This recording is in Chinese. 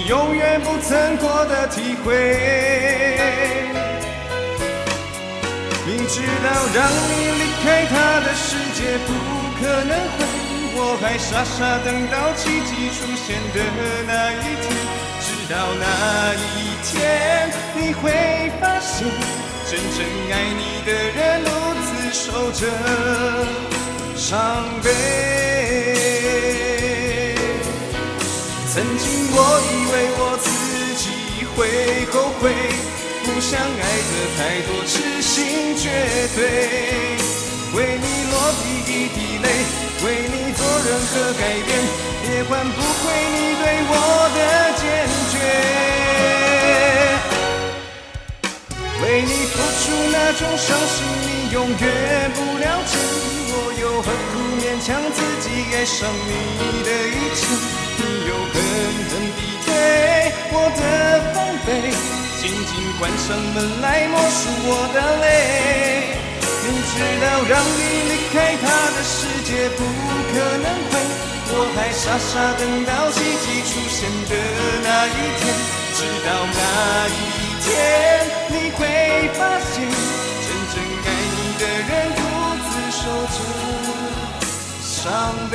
你永远不曾过的体会。明知道让你离开他的世界不可能会，我还傻傻等到奇迹出现的那一天。直到那一天，你会发现，真正爱你的人如此守着伤悲。曾经我以为我自己会后悔，不想爱得太多，痴心绝对。为你落第一滴泪，为你做任何改变，也换不回你对我的坚决。为你付出那种伤心，你永远不了解，我又何苦勉强自己爱上你的一切？你又狠狠逼退我的防备，紧紧关上门来默数我的泪。明知道让你离开他的世界不可能会，我还傻傻等到奇迹出现的那一天。直到那一天，你会发现，真正爱你的人独自守着伤悲。